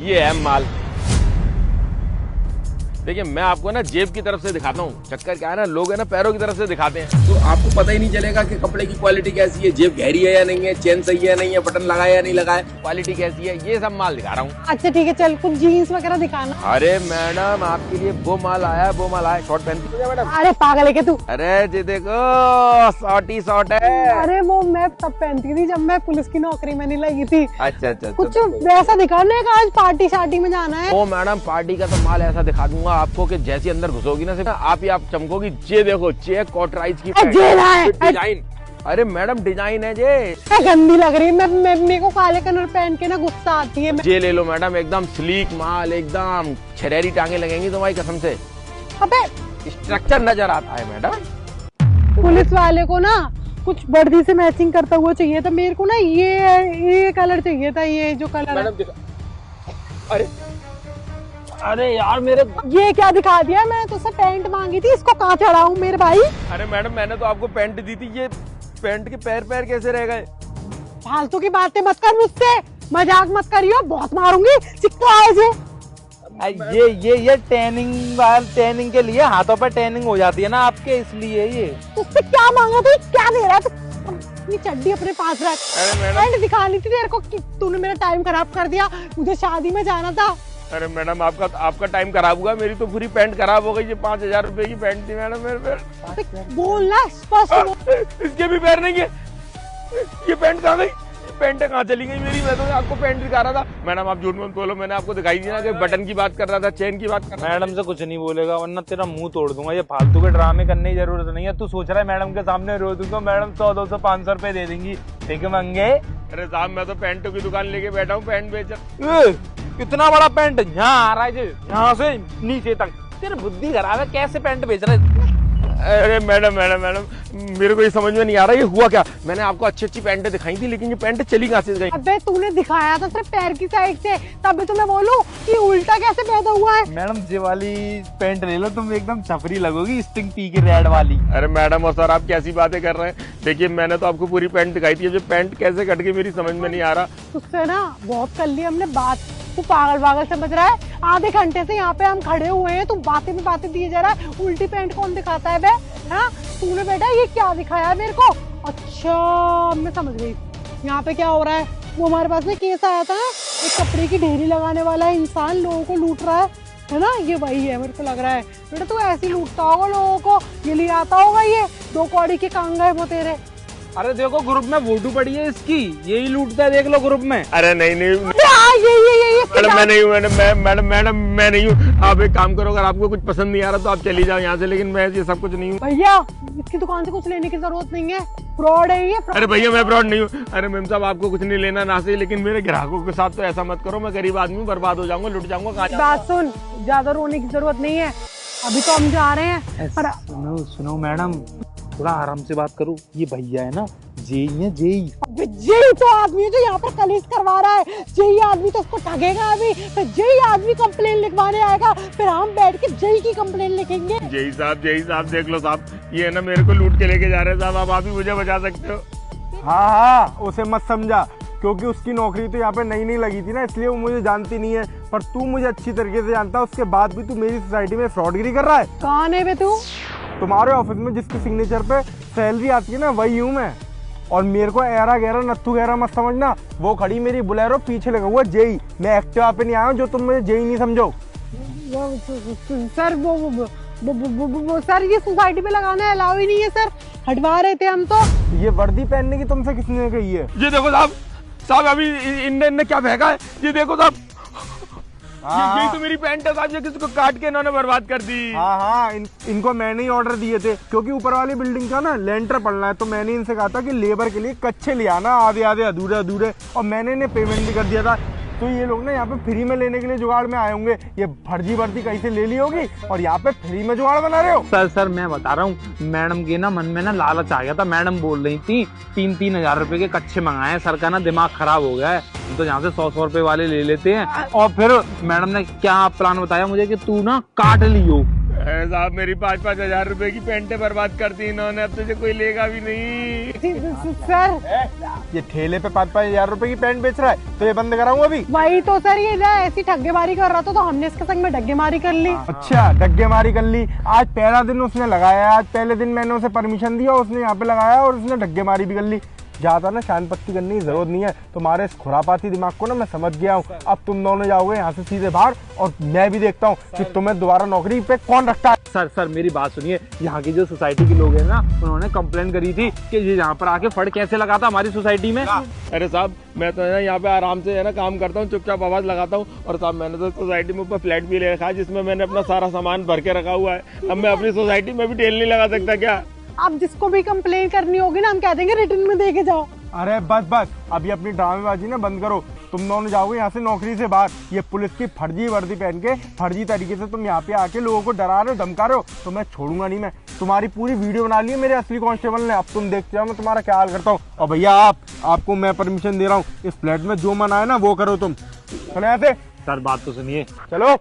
ये है माल। देखिए मैं आपको ना जेब की तरफ से दिखाता हूँ। चक्कर क्या है ना, लोग है ना पैरों की तरफ से दिखाते हैं, तो आपको पता ही नहीं चलेगा कि कपड़े की क्वालिटी कैसी है, जेब गहरी है या नहीं है, चेन सही है या नहीं है, बटन लगा है या नहीं लगा है, क्वालिटी कैसी है, ये सब माल दिखा रहा हूँ। अच्छा ठीक है, चल कुछ जीन्स वगैरह दिखाना। अरे मैडम आपके लिए वो माल आया, वो माल आया। शॉर्ट पहनती है मैडम? अरे पागल है क्या तू? अरे जी देखो, शॉर्ट ही शॉर्ट है। अरे वो मैं तब पहनती थी जब मैं पुलिस की नौकरी में नहीं लगी थी। अच्छा कुछ वैसा दिखाना है, आज पार्टी शार्टी में जाना है। ओ मैडम पार्टी का तो माल ऐसा दिखा दूंगा आपको कि जैसे अंदर घुसोगी ना, सिर्फ आप ही आप चमकोगी। ये देखो चेक कॉटराइज की डिजाइन। अरे मैडम डिजाइन है ये। गंदी लग रही है, मैं मेरे को काले कलर पहन के ना गुस्सा आती है। ये ले लो मैडम, एकदम स्लीक माल, एकदम छरेरी टांगे लगेंगी तुम्हारी कसम से। अबे स्ट्रक्चर नजर आता है मैडम। पुलिस वाले को ना कुछ वर्दी से मैचिंग करता हुआ चाहिए था। मेरे को ना ये कलर चाहिए था, ये जो कलर है। अरे अरे यार मेरे, ये क्या दिखा दिया? मैंने तुझसे पैंट मांगी थी, इसको कहाँ चढ़ाऊं मेरे भाई? अरे मैडम मैंने तो आपको पैंट दी थी, ये पैंट के पैर कैसे रह गए? फालतू की बातें मत कर मुझसे, मजाक मत करियो, बहुत मारूंगी। चिक्का है ये टैनिंग के लिए हाथों पर टैनिंग हो जाती है ना आपके, इसलिए ये। तुझसे क्या मांगा तू? क्या दे रहा है? ये चड्डी अपने पास रख। अरे मैडम पैंट दिखानी थी तेरे को, तूने मेरा टाइम खराब कर दिया। मुझे शादी में जाना था। अरे मैडम आपका टाइम खराब हुआ, मेरी तो पूरी पैंट खराब हो गई। ये 5000 रुपए की पैंट थी मैडम मेरे पैर। बोलना स्पष्ट बोल। इसके भी पैर नहीं है। ये पैंट कहाँ गई? पैंट कहाँ चली गई मेरी? मैं तो आपको पैंट दिखा रहा था। मैडम आप झूठ मत बोलो, मैंने आपको दिखाई दी ना कि बटन की बात कर रहा था, चेन की बात कर रहा था। मैडम से कुछ नहीं बोलेगा वरना तेरा मुंह तोड़ दूंगा। ये फालतू के ड्रामे करने की जरूरत नहीं है। तू सोच रहा है मैडम के सामने रो दूंगा, मैडम 100 200 500 रुपए दे देंगी, ठीक है मंगे? अरे साहब मैं तो पैंटों की दुकान लेके बैठा हूँ, पैंट बेच। कितना बड़ा पैंट यहाँ आ रहा है, यहाँ से नीचे तक। तेरी बुद्धि खराब है, कैसे पैंट बेच रहा है? अरे मैडम मेरे को ये समझ में नहीं आ रहा ये हुआ क्या। मैंने आपको अच्छी पैंटें दिखाई थी, लेकिन ये पैंट चली कहाँ से गई? अबे तूने दिखाया था सिर्फ पैर की साइड से, तब तो मैं बोलूं कि उल्टा कैसे पैदा हुआ है। मैडम ये वाली पैंट ले लो, तुम एकदम छपरी लगोगी, स्टिंग पी की रेड वाली। अरे मैडम और सर आप कैसी बातें कर रहे हैं? देखिए मैंने तो आपको पूरी पैंट दिखाई थी, जो पैंट कैसे कट गई मेरी समझ में नहीं आ रहा। तुझसे ना बहुत कर ली हमने बात, तू पागल समझ रहा है? आधे घंटे से यहाँ पे हम खड़े हुए हैं, तू बातें में बातें दिए जा रहा है। उल्टी पैंट कौन दिखाता है बे? हाँ तूने बेटा ये क्या दिखाया मेरे को? अच्छा मैं समझ गई यहाँ पे क्या हो रहा है। वो हमारे पास में केस आया था, एक कपड़े की ढेरी लगाने वाला इंसान लोगों को लूट रहा है ना? ये वही है मेरे को लग रहा है। बेटा तू ऐसे ही लूटता होगा लोगों को, ये ले आता होगा ये 2 कौड़ी के कांगा है वो तेरे। अरे देखो ग्रुप में फोटो पड़ी है इसकी, यही लूटता है, देख लो ग्रुप में। अरे नहीं ये मैडम मैं नहीं हूँ, मैडम मैं नहीं हूँ। आप एक काम करो, अगर आपको कुछ पसंद नहीं आ रहा तो आप चली जाओ यहाँ से, लेकिन मैं ये सब कुछ नहीं हूँ। भैया इसकी दुकान से कुछ लेने की जरूरत नहीं है, फ्रॉड है ये। अरे भैया मैं फ्रॉड नहीं हूँ। अरे मैम साहब आपको कुछ नहीं लेना ना से, लेकिन मेरे ग्राहकों के साथ तो ऐसा मत करो। मैं गरीब आदमी हूँ, बर्बाद हो जाऊंगा, लुट जाऊंगा। बात सुन, ज्यादा रोने की जरूरत नहीं है, अभी तो हम जा रहे हैं। सुनो मैडम, थोड़ा आराम से बात करो। ये भैया है ना, जेई है, जेई तो आदमी है जो यहाँ पर कलेश करवा रहा है। जेई आदमी तो उसको ठगेगा अभी, फिर जेई आदमी कंप्लेन लिखवाने आएगा, फिर हम बैठ के जेई की कंप्लेन लिखेंगे। जेई साहब देख लो साहब, ये है ना मेरे को लूट के लेके जा रहे हैं साहब। आप ही मुझे बचा सकते हो। हाँ उसे मत समझा, क्योंकि उसकी नौकरी तो यहाँ पे नई लगी थी ना, इसलिए वो मुझे जानती नहीं है। पर तू मुझे अच्छी तरीके से जानता है, उसके बाद भी तू मेरी सोसाइटी में फ्रॉडगिरी कर रहा है। कौन है बे तू? तुम्हारे ऑफिस में जिसकी सिग्नेचर पे सैलरी आती है ना, वही हूँ मैं। और मेरे को एरा गहरा नत्थू गहरा मत समझना। वो खड़ी मेरी बुलेरो, पीछे लगा हुआ जेई। मैं एक्टिवा पे नहीं आया हूँ जो तुम मुझे जेई नहीं समझो। सर सर ये सोसाइटी में लगाना अलाउ ही नहीं है सर, हटवा रहे थे हम तो। ये वर्दी पहनने की तुमसे किसने कही है? ये देखो साहब अभी इनने क्या फेंका है, ये देखो साहब। यही तो मेरी पैंट है साहब, ये किसको काट के इन्होंने बर्बाद कर दी। हाँ इनको मैंने ही ऑर्डर दिए थे, क्योंकि ऊपर वाली बिल्डिंग का ना लेंटर पड़ना है। तो मैंने इनसे कहा था कि लेबर के लिए कच्चे ले आना, आधे अधूरे, और मैंने इन्हें पेमेंट भी कर दिया था। तो ये लोग ना यहाँ पे फ्री में लेने के लिए जुगाड़ में आए होंगे। ये फर्जी वर्दी कहीं से ले ली होगी और यहाँ पे फ्री में जुगाड़ बना रहे हो। सर मैं बता रहा हूँ, मैडम के ना मन में ना लालच आ गया था। मैडम बोल रही थी 3-3 हजार रुपए के कच्चे मंगाए हैं, सर का ना दिमाग खराब हो गया है, तो यहाँ से 100-100 रुपए वाले ले लेते हैं। और फिर मैडम ने क्या प्लान बताया मुझे कि तू ना काट लियो। अरे साहब मेरी 5-5 हजार रुपए की पैंटें बर्बाद कर दी इन्होंने, अब तुझे कोई लेगा भी नहीं। सर ये ठेले पे 5-5 हजार रुपए की पैंट बेच रहा है तो ये बंद कराऊं अभी? वही तो सर, ये ना ऐसी ठग्गेमारी कर रहा था तो हमने इसके संग में ठग्गेमारी कर ली। अच्छा डग्गेमारी कर ली। आज पहला दिन उसने लगाया, आज पहले दिन मैंने उसे परमिशन दिया, उसने यहाँ पे लगाया और उसने डग्गेमारी भी कर ली। ज्यादा ना शान पत्ती करने की जरूरत नहीं है। तुम्हारे इस खुरापाती दिमाग को ना मैं समझ गया हूँ। अब तुम दोनों जाओगे यहाँ से सीधे बाहर और मैं भी देखता हूँ कि तुम्हें दोबारा नौकरी पे कौन रखता है। सर मेरी बात सुनिए, यहाँ की जो सोसाइटी के लोग हैं ना, उन्होंने कंप्लेन करी थी कि ये यहाँ पर आके फड़ कैसे लगाता हमारी सोसाइटी में। अरे साहब मैं तो है ना यहाँ पे आराम से है ना काम करता हूँ, चुपचाप आवाज लगाता हूँ। और साहब मैंने तो सोसाइटी में ऊपर फ्लैट भी ले रखा है जिसमें मैंने अपना सारा सामान भर के रखा हुआ है। अब मैं अपनी सोसाइटी में भी टेल नहीं लगा सकता क्या? आप जिसको भी कंप्लेन करनी होगी ना, हम कह देंगे रिटर्न में दे के जाओ। अरे बस अभी अपनी ड्रामेबाजी ना बंद करो। तुम दोनों जाओगे यहाँ से नौकरी से बाहर। ये पुलिस की फर्जी वर्दी पहन के फर्जी तरीके से तुम यहाँ पे आके लोगों को डरा रहे हो, धमका रहे हो, तो मैं छोड़ूंगा नहीं। मैं तुम्हारी पूरी वीडियो बना ली है मेरे असली कांस्टेबल ने। अब तुम देखते जाओ मैं तुम्हारा क्या हाल करता हूँ। और भैया आपको मैं परमिशन दे रहा हूँ, इस फ्लैट में जो मन आए ना वो करो तुम। चलो यहाँ से। सर बात तो सुनिए। चलो।